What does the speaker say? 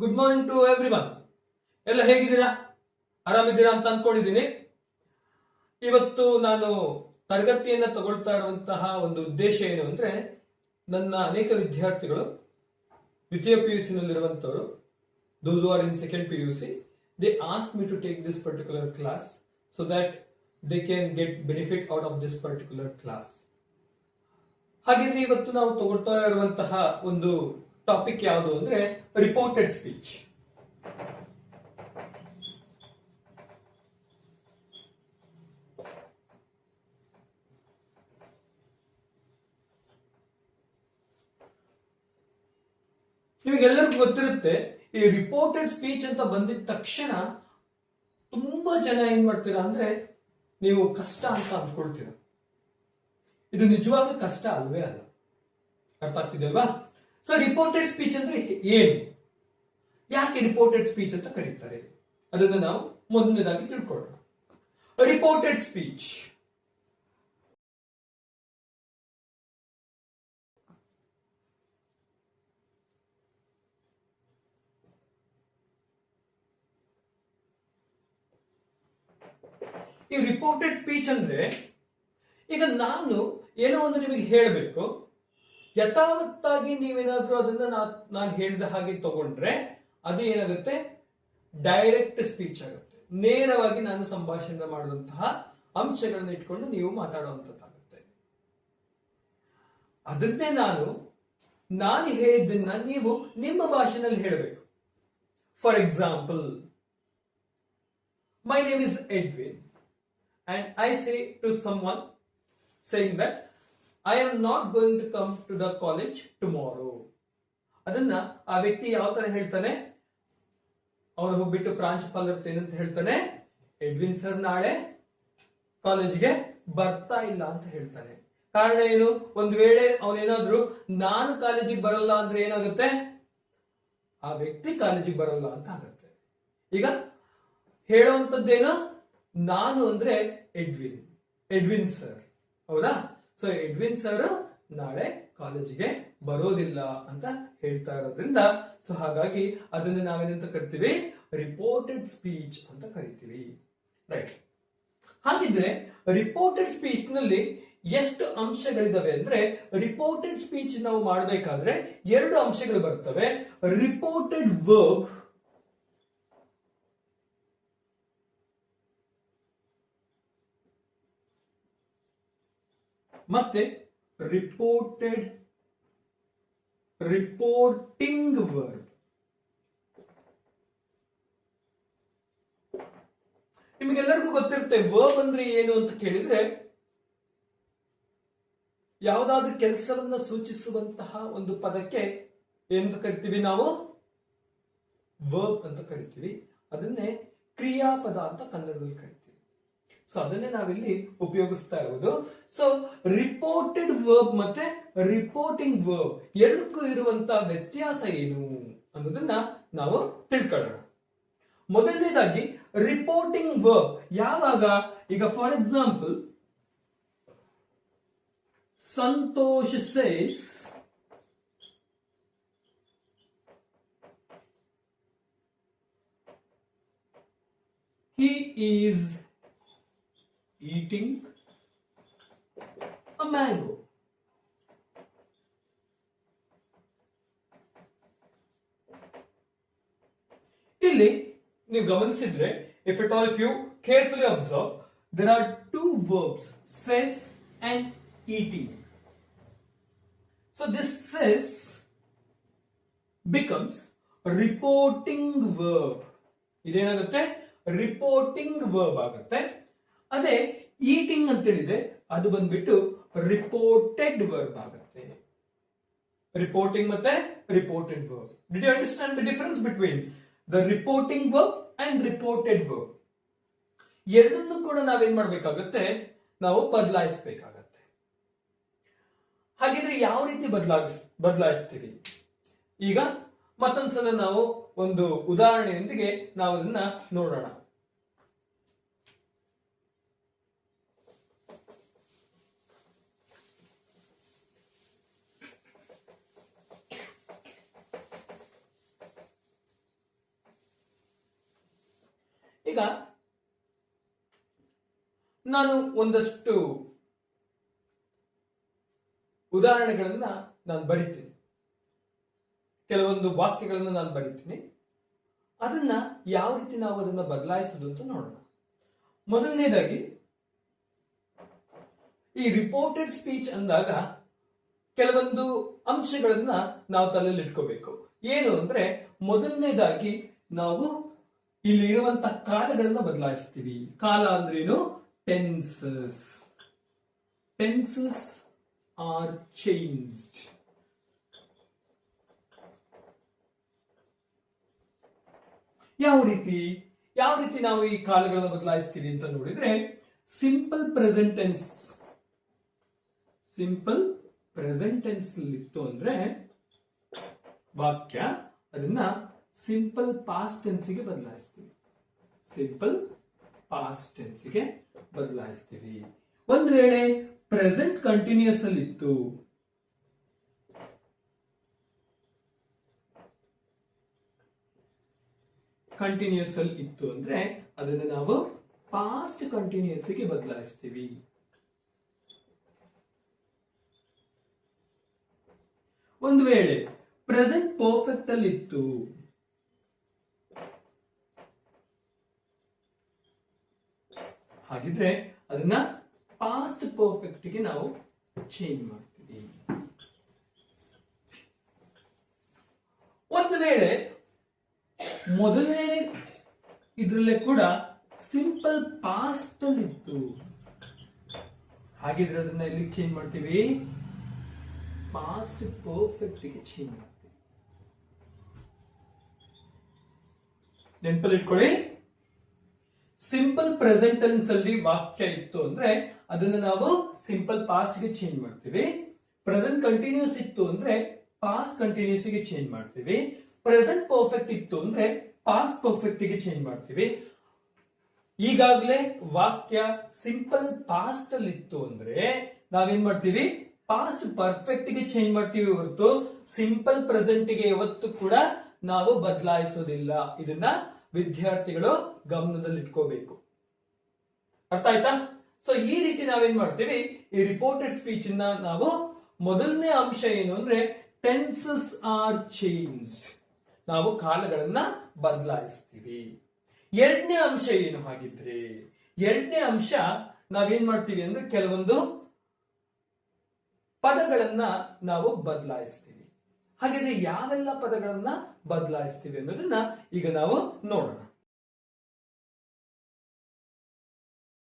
Good morning to everyone. ಎಲ್ಲ ಹೇಗಿದ್ದೀರಾ? ಆರಾಮಿದ್ದೀರಾ ಅಂತ ಅನ್ಕೊಂಡಿದ್ದೀನಿ. ಇವತ್ತು ನಾನು ತರಗತಿಯನ್ನ ತಗೊಳ್ತಾ ಇರುವಂತಹ ಒಂದು ಉದ್ದೇಶ ಏನು ಅಂದ್ರೆ, ನನ್ನ ಅನೇಕ ವಿದ್ಯಾರ್ಥಿಗಳು ದ್ವಿತೀಯ PUC ನಲ್ಲಿರುವಂತವರು, those who are in second PUC, they asked me to take this particular class so that they can get benefit out of this particular class. ಹಾಗಿದ್ರೆ ಇವತ್ತು ನಾವು ತಗೊಳ್ತಾ ಇರುವಂತಹ ಒಂದು ಟಾಪಿಕ್ ಯಾವುದು ಅಂದ್ರೆ ರಿಪೋರ್ಟೆಡ್ ಸ್ಪೀಚ್. ನಿಮಗೆಲ್ಲರಿಗೂ ಗೊತ್ತಿರುತ್ತೆ, ಈ ರಿಪೋರ್ಟೆಡ್ ಸ್ಪೀಚ್ ಅಂತ ಬಂದಿದ ತಕ್ಷಣ ತುಂಬಾ ಜನ ಏನ್ ಮಾಡ್ತೀರಾ ಅಂದ್ರೆ, ನೀವು ಕಷ್ಟ ಅಂತ ಅಂದ್ಕೊಳ್ತೀರಾ. ಇದು ನಿಜವಾಗ್ಲೂ ಕಷ್ಟ ಅಲ್ವೇ ಅಲ್ಲ. ಅರ್ಥ ಆಗ್ತಿದೆಯಲ್ವಾ? ಸೊ ರಿಪೋರ್ಟೆಡ್ ಸ್ಪೀಚ್ ಅಂದ್ರೆ ಏನು, ಯಾಕೆ ರಿಪೋರ್ಟೆಡ್ ಸ್ಪೀಚ್ ಅಂತ ಕರೀತಾರೆ, ಅದನ್ನ ನಾವು ಮೊದಲನೇದಾಗಿ ತಿಳ್ಕೊಳ್ಳೋಣ. ರಿಪೋರ್ಟೆಡ್ ಸ್ಪೀಚ್ ಈ ರಿಪೋರ್ಟೆಡ್ ಸ್ಪೀಚ್ ಅಂದ್ರೆ, ಈಗ ನಾನು ಏನೋ ಒಂದು ನಿಮಗೆ ಹೇಳಬೇಕು, ಯಥಾವತ್ತಾಗಿ ನೀವೇನಾದ್ರೂ ಅದನ್ನ ನಾನು ಹೇಳಿದ ಹಾಗೆ ತಗೊಂಡ್ರೆ ಅದು ಏನಾಗುತ್ತೆ, ಡೈರೆಕ್ಟ್ ಸ್ಪೀಚ್ ಆಗುತ್ತೆ. ನೇರವಾಗಿ ನಾನು ಸಂಭಾಷಣೆ ಮಾಡಿದಂತಹ ಅಂಶಗಳನ್ನ ಇಟ್ಕೊಂಡು ನೀವು ಮಾತಾಡುವಂತದ್ದಾಗುತ್ತೆ. ಅದನ್ನೇ ನಾನು ಹೇಳಿದ್ದನ್ನ ನೀವು ನಿಮ್ಮ ಭಾಷೆನಲ್ಲಿ ಹೇಳಬೇಕು. For example, my name is Edwin and I say to someone saying that I am not going to come to the college tomorrow. ಅದನ್ನ ಆ ವ್ಯಕ್ತಿ ಯಾವ ತರ ಹೇಳ್ತಾನೆ, ಅವನು ಹೋಗ್ಬಿಟ್ಟು ಪ್ರಾಂಶುಪಾಲರ್ ಏನಂತ ಹೇಳ್ತಾನೆ, ಎಡ್ವಿನ್ ಸರ್ ನಾಳೆ ಕಾಲೇಜ್ಗೆ ಬರ್ತಾ ಇಲ್ಲ ಅಂತ ಹೇಳ್ತಾನೆ. ಕಾರಣ ಏನು? ಒಂದು ವೇಳೆ ಅವನೇನಾದ್ರೂ ನಾನು ಕಾಲೇಜಿಗೆ ಬರಲ್ಲ ಅಂದ್ರೆ ಏನಾಗುತ್ತೆ, ಆ ವ್ಯಕ್ತಿ ಕಾಲೇಜಿಗೆ ಬರಲ್ಲ ಅಂತ ಆಗುತ್ತೆ. ಈಗ ಹೇಳುವಂತದ್ದೇನು, ನಾನು ಅಂದ್ರೆ ಎಡ್ವಿನ್ ಸರ್, ಹೌದಾ? ಸೊ ಎಡ್ವಿನ್ ಸರ್ ನಾಳೆ ಕಾಲೇಜಿಗೆ ಬರೋದಿಲ್ಲ ಅಂತ ಹೇಳ್ತಾ ಇರೋದ್ರಿಂದ, ಸೊ ಹಾಗಾಗಿ ಅದನ್ನ ನಾವೇನಂತ ಕರಿತೀವಿ, ರಿಪೋರ್ಟೆಡ್ ಸ್ಪೀಚ್ ಅಂತ ಕರಿತೀವಿ. ರೈಟ್. ಹಾಗಿದ್ರೆ ರಿಪೋರ್ಟೆಡ್ ಸ್ಪೀಚ್ ನಲ್ಲಿ ಎಷ್ಟು ಅಂಶಗಳಿದಾವೆ ಅಂದ್ರೆ, ರಿಪೋರ್ಟೆಡ್ ಸ್ಪೀಚ್ ನಾವು ಮಾಡಬೇಕಾದ್ರೆ 2 ಅಂಶಗಳು ಬರ್ತವೆ. ರಿಪೋರ್ಟೆಡ್ ವರ್ಬ್ ಮತ್ತೆ ರಿಪೋರ್ಟಿಂಗ್ ವರ್ಬ್. ನಿಮಗೆಲ್ಲರಿಗೂ ಗೊತ್ತಿರುತ್ತೆ ವರ್ಬ್ ಅಂದ್ರೆ ಏನು ಅಂತ ಕೇಳಿದ್ರೆ, ಯಾವುದಾದ್ರೂ ಕೆಲಸವನ್ನ ಸೂಚಿಸುವಂತಹ ಒಂದು ಪದಕ್ಕೆ ಏನಂತ ಕರಿತೀವಿ ನಾವು, ವರ್ಬ್ ಅಂತ ಕರಿತೀವಿ. ಅದನ್ನೇ ಕ್ರಿಯಾಪದ ಅಂತ ಕನ್ನಡದಲ್ಲಿ ಕರಿತೀವಿ. ಸೊ ಅದನ್ನೇ ನಾವಿಲ್ಲಿ ಉಪಯೋಗಿಸ್ತಾ ಇರೋದು. ಸೊ ರಿಪೋರ್ಟೆಡ್ ವರ್ಬ್ ಮತ್ತೆ ರಿಪೋರ್ಟಿಂಗ್ ವರ್ಬ್ ಎರಡಕ್ಕೂ ಇರುವಂತಹ ವ್ಯತ್ಯಾಸ ಏನು ಅನ್ನೋದನ್ನ ನಾವು ತಿಳ್ಕೊಳ್ಳೋಣ. ಮೊದಲನೇದಾಗಿ ರಿಪೋರ್ಟಿಂಗ್ ವರ್ಬ್ ಯಾವಾಗ, ಈಗ for example, Santosh says he is eating a mango. ಇಲ್ಲಿ ನೀವು ಗಮನಿಸಿದ್ರೆ, if at all if you carefully observe, there are 2 verbs, says and eating. So this says becomes reporting verb. ಇದೇನಾಗುತ್ತೆ, ರಿಪೋರ್ಟಿಂಗ್ ವರ್ಬ್ ಆಗುತ್ತೆ. ಅದೇ eating ಅಂತ ಹೇಳಿದೆ, ಅದು ಬಂದ್ಬಿಟ್ಟು ರಿಪೋರ್ಟೆಡ್ ವರ್ಬ್ ಆಗುತ್ತೆ. ರಿಪೋರ್ಟಿಂಗ್ ಮತ್ತೆ reported verb. Did you understand the difference between the reporting verb and reported verb? ಎರಡನ್ನೂ ಕೂಡ ನಾವೇನ್ ಮಾಡ್ಬೇಕಾಗತ್ತೆ, ನಾವು ಬದಲಾಯಿಸಬೇಕಾಗತ್ತೆ. ಹಾಗಿದ್ರೆ ಯಾವ ರೀತಿ ಬದಲಾಯಿಸ್ತೀವಿ? ಈಗ ಮತ್ತೊಂದ್ಸಲ ನಾವು ಒಂದು ಉದಾಹರಣೆಯೊಂದಿಗೆ ನಾವು ಅದನ್ನ ನೋಡೋಣ. ಈಗ ನಾನು ಒಂದಷ್ಟು ಉದಾಹರಣೆಗಳನ್ನ ನಾನು ಬರಿತೀನಿ, ಕೆಲವೊಂದು ವಾಕ್ಯಗಳನ್ನು ನಾನು ಬರಿತೀನಿ. ಅದನ್ನ ಯಾವ ರೀತಿ ನಾವು ಅದನ್ನ ಬದಲಾಯಿಸೋದು ಅಂತ ನೋಡೋಣ. ಮೊದಲನೇದಾಗಿ ಈ ರಿಪೋರ್ಟೆಡ್ ಸ್ಪೀಚ್ ಅಂದಾಗ ಕೆಲವೊಂದು ಅಂಶಗಳನ್ನ ನಾವು ತಲೆಯಲ್ಲಿ ಇಟ್ಕೋಬೇಕು. ಏನು ಅಂದ್ರೆ ಮೊದಲನೇದಾಗಿ ನಾವು ಇಲ್ಲಿ ಇರುವಂತ ಕಾಲಗಳನ್ನ ಬದಲಾಯಿಸ್ತೀವಿ. ಕಾಲ ಅಂದ್ರೇನು? ಟೆನ್ಸಸ್. Tenses are changed. ಯಾವ ರೀತಿ ನಾವು ಈ ಕಾಲಗಳನ್ನು ಬದಲಾಯಿಸ್ತೀವಿ ಅಂತ ನೋಡಿದ್ರೆ, ಸಿಂಪಲ್ ಪ್ರೆಸೆಂಟ್ ಟೆನ್ಸ್ ಇತ್ತು ಅಂದ್ರೆ ವಾಕ್ಯ, ಅದನ್ನ ಸಿಂಪಲ್ ಪಾಸ್ಟ್ ಟೆನ್ಸ್ಗೆ ಬದಲಾಯಿಸ್ತೀವಿ. ಒಂದು ವೇಳೆ ಪ್ರೆಸೆಂಟ್ ಕಂಟಿನ್ಯೂಸ್ ಅಲ್ಲಿ ಇತ್ತು, ಅಂದ್ರೆ ಅದನ್ನು ನಾವು ಪಾಸ್ಟ್ ಕಂಟಿನ್ಯೂಸ್ ಗೆ ಬದಲಾಯಿಸ್ತೀವಿ. ಒಂದು ವೇಳೆ ಪ್ರೆಸೆಂಟ್ ಪರ್ಫೆಕ್ಟ್ ಅಲ್ಲಿ ಇತ್ತು, ಹಾಗಿದ್ರೆ ಅದನ್ನ ಪಾಸ್ಟ್ ಪರ್ಫೆಕ್ಟ್ ಗೆ ನಾವು ಚೇಂಜ್ ಮಾಡ್ತೀವಿ. ಒಂದು ವೇಳೆ ಮೊದಲನೇ ಇದರಲ್ಲೇ ಕೂಡ ಸಿಂಪಲ್ ಪಾಸ್ಟ್ ಅಲ್ಲಿ ಇತ್ತು, ಹಾಗಿದ್ರೆ ಅದನ್ನ ಎಲ್ಲಿ ಚೇಂಜ್ ಮಾಡ್ತೀವಿ? ಪಾಸ್ಟ್ ಪರ್ಫೆಕ್ಟ್ ಗೆ ಚೇಂಜ್ ಮಾಡ್ತೀವಿ. ನೆನಪಲ್ಲಿ ಇಟ್ಕೊಳ್ಳಿ, ಸಿಂಪಲ್ ಪ್ರೆಸೆಂಟ್ ಟೆನ್ಸ್ ಅಲ್ಲಿ ವಾಕ್ಯ ಇತ್ತು ಅಂದ್ರೆ ಅದನ್ನ ನಾವು ಸಿಂಪಲ್ ಪಾಸ್ಟ್ ಗೆ ಚೇಂಜ್ ಮಾಡ್ತೀವಿ. ಪ್ರೆಸೆಂಟ್ ಕಂಟಿನ್ಯೂಸ್ ಇತ್ತು ಅಂದ್ರೆ ಪಾಸ್ಟ್ ಕಂಟಿನ್ಯೂಸ್ ಗೆ ಚೇಂಜ್ ಮಾಡ್ತೀವಿ. ಪ್ರೆಸೆಂಟ್ ಪರ್ಫೆಕ್ಟ್ ಇತ್ತು ಅಂದ್ರೆ ಪಾಸ್ಟ್ ಪರ್ಫೆಕ್ಟ್ ಗೆ ಚೇಂಜ್ ಮಾಡ್ತೀವಿ. ಈಗಾಗಲೇ ವಾಕ್ಯ ಸಿಂಪಲ್ ಪಾಸ್ಟ್ ಅಲ್ಲಿ ಇತ್ತು ಅಂದ್ರೆ ನಾವೇನ್ ಮಾಡ್ತೀವಿ? ಪಾಸ್ಟ್ ಪರ್ಫೆಕ್ಟ್ ಗೆ ಚೇಂಜ್ ಮಾಡ್ತೀವಿ ಹೊರತು ಸಿಂಪಲ್ ಪ್ರೆಸೆಂಟ್ ಗೆ ಯಾವತ್ತೂ ಕೂಡ ನಾವು ಬದಲಾಯಿಸೋದಿಲ್ಲ. ಇದನ್ನ ವಿದ್ಯಾರ್ಥಿಗಳು ಗಮನದಲ್ಲಿಟ್ಕೋಬೇಕು. ಅರ್ಥ ಆಯ್ತಾ? ಸೊ ಈ ರೀತಿ ನಾವೇನ್ ಮಾಡ್ತೀವಿ? ಈ ರಿಪೋರ್ಟೆಡ್ ಸ್ಪೀಚ್ ನ ನಾವು ಮೊದಲನೇ ಅಂಶ ಏನು ಅಂದ್ರೆ ಟೆನ್ಸಸ್ ಆರ್ ಚೇಂಜ್ಡ್, ನಾವು ಕಾಲಗಳನ್ನ ಬದಲಾಯಿಸ್ತೀವಿ. ಎರಡನೇ ಅಂಶ ಏನು ಹಾಗಿದ್ರೆ? ಎರಡನೇ ಅಂಶ ನಾವೇನ್ ಮಾಡ್ತೀವಿ ಅಂದ್ರೆ ಕೆಲವೊಂದು ಪದಗಳನ್ನ ನಾವು ಬದಲಾಯಿಸ್ತೀವಿ. ಹಾಗಿದ್ರೆ ಯಾವೆಲ್ಲ ಪದಗಳನ್ನ ಬದಲಾಯಿಸ್ತೀವಿ ಅನ್ನೋದನ್ನ ಈಗ ನಾವು ನೋಡೋಣ.